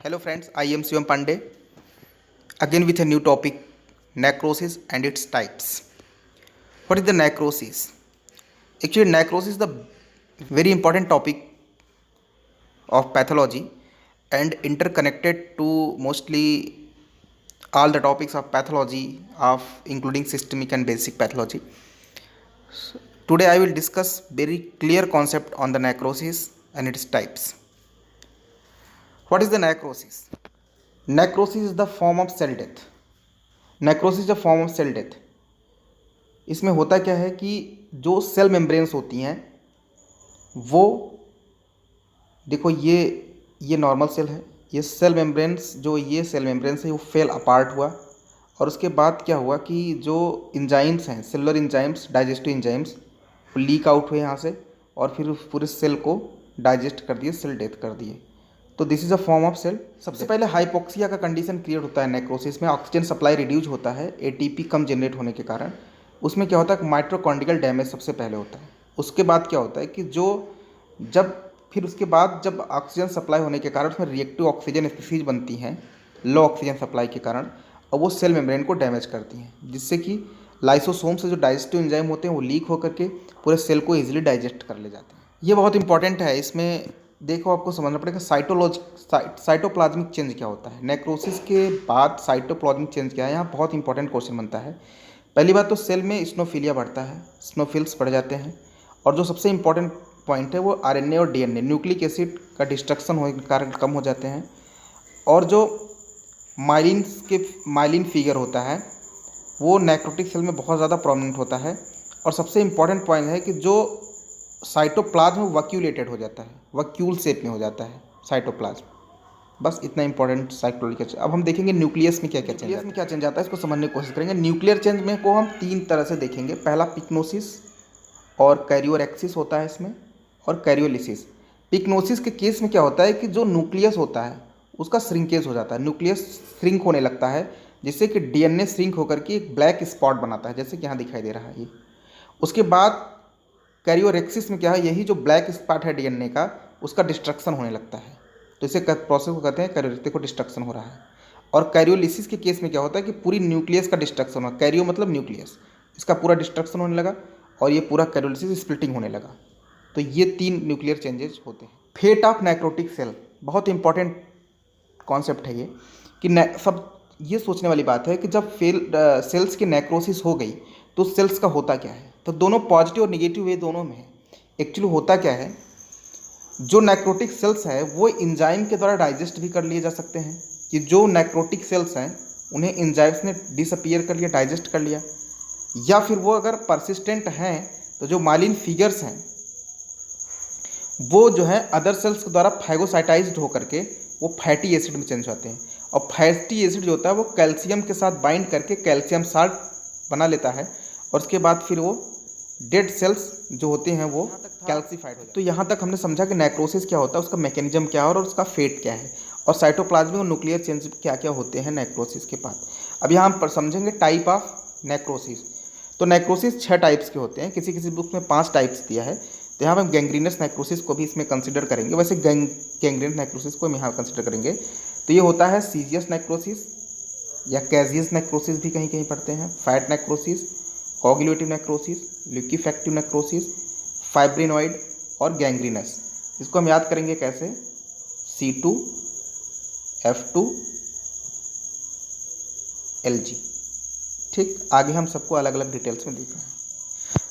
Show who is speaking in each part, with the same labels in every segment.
Speaker 1: Hello friends, I am Shivam Pandey again with a new topic, necrosis and its types. What is the necrosis? Actually, necrosis is the very important topic of pathology and interconnected to mostly all the topics of pathology of including systemic and basic pathology. Today I will discuss very clear concept on the necrosis and its types. What is the necrosis? Necrosis is the form of cell death. Necrosis the form of cell death. इसमें होता क्या है कि जो cell membranes होती हैं वो, देखो ये नॉर्मल सेल है, ये सेल मेम्ब्रेन्स, जो ये सेल मेम्ब्रेन्स है वो फेल अपार्ट हुआ और उसके बाद क्या हुआ कि जो इंजाइम्स हैं, सेलुलर इंजाइम्स, डाइजेस्टिव इंजाइम्स, वो लीक आउट हुए यहाँ से और फिर पूरे सेल को डाइजेस्ट कर दिए, सेल डेथ कर दिए। तो this is a form of cell. सबसे पहले हाइपोक्सिया का कंडीशन क्रिएट होता है नेक्रोसिस में। ऑक्सीजन सप्लाई रिड्यूस होता है एटीपी कम जनरेट होने के कारण। उसमें क्या होता है, माइटोकॉन्ड्रियल डैमेज सबसे पहले होता है। उसके बाद क्या होता है कि उसके बाद जब ऑक्सीजन सप्लाई होने के कारण उसमें रिएक्टिव ऑक्सीजन स्पीसीज बनती हैं लो ऑक्सीजन सप्लाई के कारण, और वो सेल मेम्ब्रेन को डैमेज करती हैं, जिससे कि लाइसोसोम से जो डाइजेस्टिव एंजाइम होते हैं वो लीक होकर के पूरे सेल को ईजिली डाइजेस्ट कर ले जाते हैं। ये बहुत इंपॉर्टेंट है। इसमें देखो आपको समझना पड़ेगा साइटोप्लाज्मिक चेंज क्या होता है। नेक्रोसिस के बाद साइटोप्लाज्मिक चेंज क्या है, यहाँ बहुत इंपॉर्टेंट क्वेश्चन बनता है। पहली बात तो सेल में स्नोफिलिया बढ़ता है, स्नोफिल्स बढ़ जाते हैं, और जो सबसे इंपॉर्टेंट पॉइंट है वो आरएनए और डीएनए, न्यूक्लिक एसिड का डिस्ट्रक्शन होने के कारण कम हो जाते हैं। और जो माइलिन फिगर होता है वो नेक्रोटिक सेल में बहुत ज़्यादा प्रोमिनेंट होता है। और सबसे इंपॉर्टेंट पॉइंट है कि जो साइटोप्लाज्म वक्यूलेटेड हो जाता है, वक्यूल शेप में हो जाता है साइटोप्लाज्म। बस इतना इंपॉर्टेंट साइकोलॉजिकल। अब हम देखेंगे न्यूक्लियस में क्या चेंज आता है, इसको समझने की कोशिश करेंगे। न्यूक्लियर चेंज में को हम तीन तरह से देखेंगे। पहला पिक्नोसिस और कैरियोरेक्सिस होता है इसमें, और कैरियोलिसिस। पिक्नोसिस के केस में क्या होता है कि जो न्यूक्लियस होता है उसका श्रिंकेज हो जाता है, न्यूक्लियस श्रिंक होने लगता है, जिससे कि डीएनए श्रिंक होकर के एक ब्लैक स्पॉट बनाता है, जैसे कि यहाँ दिखाई दे रहा है ये। उसके बाद कैरियोरेक्सिस में क्या है, यही जो ब्लैक स्पॉट है डीएनए का, उसका डिस्ट्रक्शन होने लगता है। तो इसे प्रोसेस को कहते हैं कैरियोरेक्सिस को डिस्ट्रक्शन हो रहा है। और कैरियोलिसिस के केस में क्या होता है कि पूरी न्यूक्लियस का डिस्ट्रक्शन होगा। कैरियो मतलब न्यूक्लियस, इसका पूरा डिस्ट्रक्शन होने लगा और ये पूरा कैरियोलिसिस स्प्लिटिंग होने लगा। तो ये तीन न्यूक्लियर चेंजेस होते हैं। फेट ऑफ नेक्रोटिक सेल बहुत इंपॉर्टेंट कॉन्सेप्ट है ये, कि सब ये सोचने वाली बात है कि जब सेल्स की नेक्रोसिस हो गई तो सेल्स का होता क्या है। तो दोनों पॉजिटिव और निगेटिव वे दोनों में है। एक्चुअली होता क्या है, जो नेक्रोटिक सेल्स है वो एंजाइम के द्वारा डाइजेस्ट भी कर लिए जा सकते हैं, कि जो नेक्रोटिक सेल्स हैं उन्हें एंजाइम्स ने डिसअपियर कर लिया, डाइजेस्ट कर लिया। या फिर वो अगर परसिस्टेंट हैं तो जो माइलिन फिगर्स हैं वो जो है अदर सेल्स के द्वारा फैगोसाइटाइज्ड होकर के वो फैटी एसिड में चेंज होते हैं। और फैटी एसिड जो होता है वो कैल्शियम के साथ बाइंड करके कैल्शियम साल्ट बना लेता है, और उसके बाद फिर वो डेड सेल्स जो होते हैं वो कैल्सिफाइड हो जाते हैं। तो यहाँ तक हमने समझा कि नेक्रोसिस क्या होता है, उसका मैकेनिज्म क्या है और उसका फेट क्या है, और साइटोप्लाज्मिक और न्यूक्लियर चेंज क्या क्या होते हैं नेक्रोसिस के बाद। अब यहाँ पर समझेंगे टाइप ऑफ नेक्रोसिस। तो नेक्रोसिस 6 टाइप्स के होते हैं, किसी किसी बुक में 5 टाइप्स दिया है। तो यहाँ पर हम गैंग्रीनस नेक्रोसिस को भी इसमें कंसिडर करेंगे। वैसे गैंग्रीनस नेक्रोसिस को हम यहाँ कंसिडर करेंगे। तो ये होता है सीजियस नेक्रोसिस या कैजियस नेक्रोसिस भी कहीं कहीं पढ़ते हैं, fat necrosis, coagulative necrosis, लिक्विफेक्टिव necrosis, फाइब्रिनॉइड और गैंग्रीनस। इसको हम याद करेंगे कैसे, C2 F2 LG। ठीक, आगे हम सबको अलग अलग डिटेल्स में देख रहे हैं।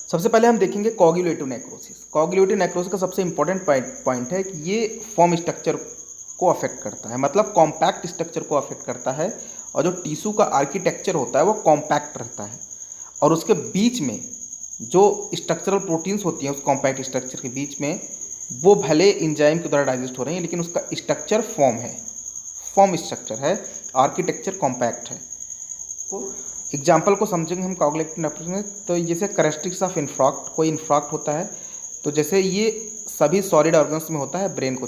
Speaker 1: सबसे पहले हम देखेंगे कोगुलेटिव नेक्रोसिस। कोगुलेटिव नेक्रोसिस का सबसे इंपॉर्टेंट पॉइंट है कि ये फॉर्म स्ट्रक्चर को अफेक्ट करता है, मतलब कॉम्पैक्ट स्ट्रक्चर को अफेक्ट करता है, और जो टिश्यू का आर्किटेक्चर होता है वो कॉम्पैक्ट रहता है, और उसके बीच में जो स्ट्रक्चरल प्रोटीन्स होती हैं उस कॉम्पैक्ट स्ट्रक्चर के बीच में वो भले एंजाइम के द्वारा डाइजेस्ट हो रही हैं, लेकिन उसका स्ट्रक्चर फॉर्म स्ट्रक्चर है, आर्किटेक्चर कॉम्पैक्ट है। तो एग्जाम्पल को समझेंगे हम कोगुलेटिव नेक्रोसिस में। तो जैसे कैरेक्टरिस्टिक्स ऑफ इन्फ्राक्ट, कोई इन्फ्राक्ट होता है तो जैसे ये सभी सॉलिड ऑर्गन्स में होता है, ब्रेन को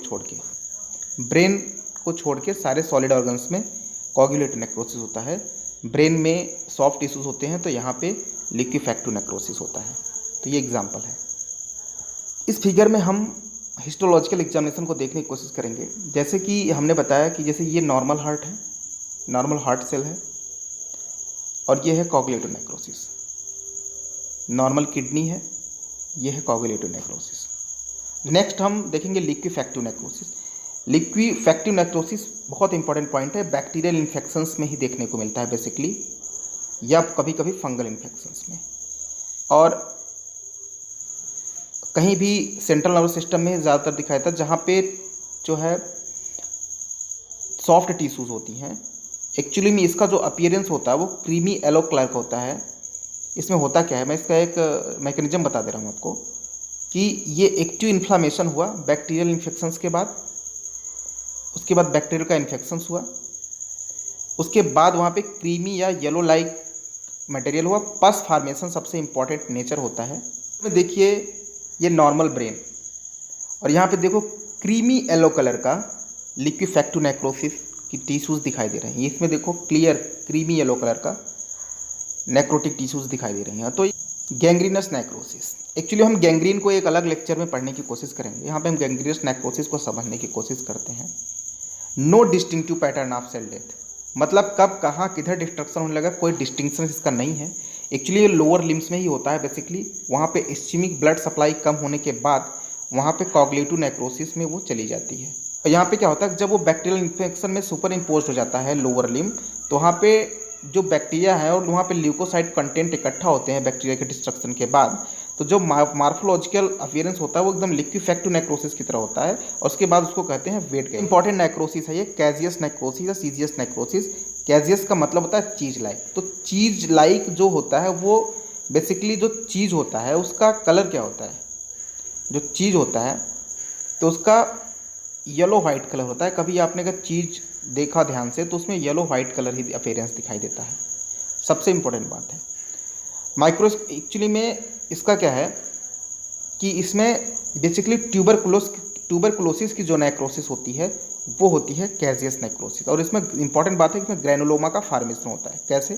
Speaker 1: छोड़ के सारे सॉलिड ऑर्गन्स में कोगुलेटिव नेक्रोसिस होता है। ब्रेन में सॉफ्ट टिश्यूज होते हैं तो यहाँ पे लिक्विफेक्टिव नेक्रोसिस होता है। तो ये एग्जाम्पल है। इस फिगर में हम हिस्टोलॉजिकल एग्जामिनेशन को देखने की कोशिश करेंगे। जैसे कि हमने बताया कि जैसे ये नॉर्मल हार्ट है, नॉर्मल हार्ट सेल है, और ये है कोगुलेटिव नेक्रोसिस। नॉर्मल किडनी है, ये है कोगुलेटिव नेक्रोसिस। नेक्स्ट हम देखेंगे लिक्विफैक्टिव नेक्रोसिस। लिक्विफैक्टिव नेक्रोसिस बहुत इंपॉर्टेंट पॉइंट है, बैक्टीरियल इन्फेक्शंस में ही देखने को मिलता है बेसिकली, या कभी कभी फंगल इन्फेक्शंस में, और कहीं भी सेंट्रल नर्वस सिस्टम में ज़्यादातर दिखाया था, जहाँ पे जो है सॉफ्ट टिश्यूज़ होती हैं। एक्चुअली में इसका जो अपीयरेंस होता है वो क्रीमी येलो कलर का होता है। इसमें होता क्या है, मैं इसका एक मैकेनिज्म बता दे रहा हूँ आपको कि ये एक्टिव इन्फ्लामेशन हुआ बैक्टीरियल इन्फेक्शंस के बाद, उसके बाद बैक्टीरियल का इन्फेक्शंस हुआ, उसके बाद वहाँ पे क्रीमी या येलो लाइक मटेरियल हुआ, पस फार्मेशन सबसे इम्पॉर्टेंट नेचर होता है। इसमें देखिए ये नॉर्मल ब्रेन, और यहाँ पे देखो क्रीमी येलो कलर का लिक्विफैक्टिव नेक्रोसिस की टिश्यूज़ दिखाई दे रहे हैं। इसमें देखो क्लियर क्रीमी येलो कलर का नेक्रोटिक टिश्यूज़ दिखाई दे रही हैं। तो गैंग्रीनस नेक्रोसिस, एक्चुअली हम गैंग्रीन को एक अलग लेक्चर में पढ़ने की कोशिश करेंगे। यहाँ पे हम गैंग्रीनस नेक्रोसिस को समझने की कोशिश करते हैं। No distinctive pattern of cell death, मतलब कब कहाँ किधर डिस्ट्रक्शन होने लगा, कोई डिस्टिंक्शन इसका नहीं है। एक्चुअली ये लोअर लिम्स में ही होता है बेसिकली, वहाँ पे इस्चेमिक ब्लड सप्लाई कम होने के बाद वहाँ पे कोगुलेटिव नेक्रोसिस में वो चली जाती है। और यहाँ पे क्या होता है, जब वो बैक्टीरियल इन्फेक्शन में सुपर इम्पोज हो जाता है लोअर लिम, तो वहाँ पे जो बैक्टीरिया है और वहाँ पे ल्यूकोसाइड कंटेंट इकट्ठा होते हैं बैक्टीरिया के डिस्ट्रक्शन के बाद, तो जो मार्फोलॉजिकल अपीयरेंस होता है वो एकदम लिक्विफैक्टिव नेक्रोसिस की तरह होता है, और उसके बाद उसको कहते हैं वेट गेन। इंपॉर्टेंट नेक्रोसिस है ये कैजियस नेक्रोसिस या सीजियस नेक्रोसिस। कैजियस का मतलब होता है चीज लाइक, तो चीज लाइक जो होता है वो बेसिकली जो चीज़ होता है उसका कलर क्या होता है, जो चीज़ होता है तो उसका येलो वाइट कलर होता है। कभी आपने अगर चीज़ देखा ध्यान से तो उसमें येलो वाइट कलर ही अपीयरेंस दिखाई देता है, सबसे इम्पोर्टेंट बात है। एक्चुअली में इसका क्या है कि इसमें बेसिकली ट्यूबरकुलोसिस की जो नेक्रोसिस होती है वो होती है कैजियस नेक्रोसिस, और इसमें इंपॉर्टेंट बात है कि इसमें ग्रैनुलोमा का फॉर्मेशन होता है। कैसे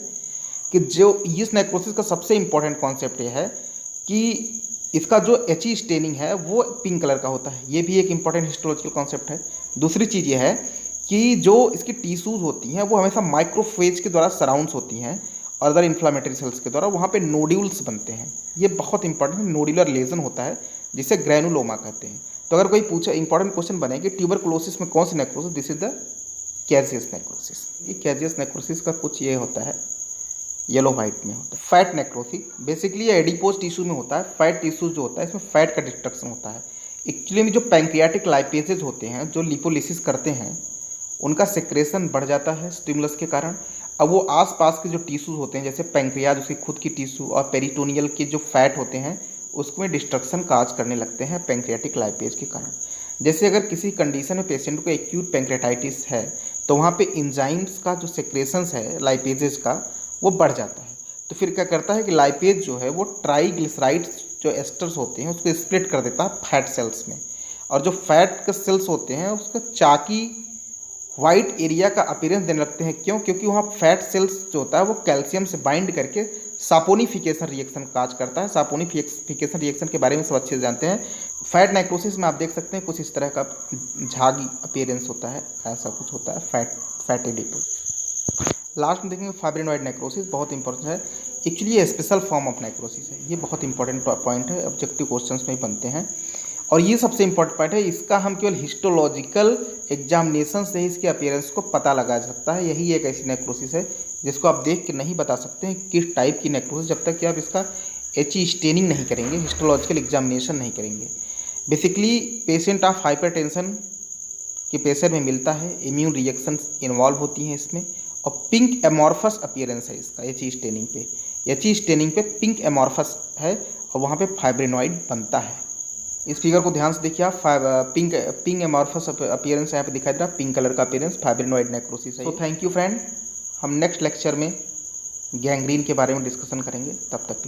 Speaker 1: कि जो इस नेक्रोसिस का सबसे इंपॉर्टेंट कॉन्सेप्ट ये है कि इसका जो एची स्टेनिंग है वो पिंक कलर का होता है, ये भी एक इंपॉर्टेंट हिस्टोलॉजिकल कॉन्सेप्ट है। दूसरी चीज़ ये है कि जो इसकी टिश्यूज़ होती हैं वो हमेशा माइक्रोफेज के द्वारा सराउंड्स होती हैं और अदर इन्फ्लामेटरी सेल्स के द्वारा वहाँ पे नोड्यूल्स बनते हैं। ये बहुत इंपॉर्टेंट नोड्यूलर लेजन होता है जिसे ग्रैनुलोमा कहते हैं। तो अगर कोई पूछे इंपॉर्टेंट क्वेश्चन बने कि ट्यूबरकुलोसिस में कौन सी necrosis, this is the caseous necrosis. ये कैजियस नेक्रोसिस का कुछ ये होता है येलो वाइट में होता है। फैट नेक्रोसिस बेसिकली ये एडिपोज टिश्यू में होता है। फैट टिश्यू जो होता है इसमें फैट का डिस्ट्रक्शन होता है। एक्चुअली में जो पैंक्रियाटिक लाइपेजेज होते हैं जो लिपोलिसिस करते हैं उनका सेक्रेशन बढ़ जाता है स्टिमुलस के कारण। अब वो आसपास के जो टिश्यूज होते हैं जैसे पैंक्रियाज उसकी खुद की टिश्यू और पेरिटोनियल के जो फैट होते हैं उसमें डिस्ट्रक्शन काज करने लगते हैं पैंक्रियाटिक लाइपेज के कारण। जैसे अगर किसी कंडीशन में पेशेंट को एक्यूट पैंक्रेटाइटिस है तो वहाँ पे एंजाइम्स का जो सेक्रेशंस है लाइपेजेज का वो बढ़ जाता है। तो फिर क्या करता है कि लाइपेज जो है वो ट्राइग्लिसराइड्स जो एस्टर्स होते हैं उसको स्प्लिट कर देता है फैट सेल्स में, और जो फैट के सेल्स होते हैं उसका चाकी वाइट एरिया का अपीयरेंस देने लगते हैं। क्यों? क्योंकि वहाँ फैट सेल्स जो होता है वो कैल्शियम से बाइंड करके सापोनिफिकेशन रिएक्शन काज करता है। सापोनिफिकेशन रिएक्शन के बारे में सब अच्छे से जानते हैं। फैट नेक्रोसिस में आप देख सकते हैं कुछ इस तरह का झागी अपीयरेंस होता है, ऐसा कुछ होता है फैटी डिपोज। लास्ट में देखेंगे फाइब्रिनॉइड नेक्रोसिस, बहुत इंपॉर्टेंट है। एक्चुअली ये स्पेशल फॉर्म ऑफ नेक्रोसिस है, ये बहुत इंपॉर्टेंट पॉइंट है, ऑब्जेक्टिव क्वेश्चंस में ही बनते हैं। और ये सबसे इंपॉर्टेंट पॉइंट है, इसका हम केवल हिस्टोलॉजिकल एग्जामिनेशन से ही इसके अपीयरेंस को पता लगा सकता है। यही एक ऐसी नेक्रोसिस है जिसको आप देख के नहीं बता सकते हैं किस टाइप की नेक्रोसिस जब तक कि आप इसका एची स्टेनिंग नहीं करेंगे, हिस्टोलॉजिकल एग्जामिनेशन नहीं करेंगे। बेसिकली पेशेंट ऑफ हाइपरटेंशन के पेशेंट में मिलता है, इम्यून रिएक्शन इन्वॉल्व होती हैं इसमें, और पिंक एमॉर्फस अपीयरेंस है इसका एची स्टेनिंग पे। एची स्टेनिंग पे पिंक एमॉर्फस है और वहाँ पे फाइब्रिनॉइड बनता है। इस फिगर को ध्यान से देखिए आप, पिंक एमॉर्फस अपीयरेंस यहाँ पे दिखाई दे रहा है, पिंक कलर का अपीयरेंस फाइब्रिनॉइड नेक्रोसिस है। तो थैंक यू फ्रेंड, हम नेक्स्ट लेक्चर में गैंग्रीन के बारे में डिस्कशन करेंगे, तब तक के लिए।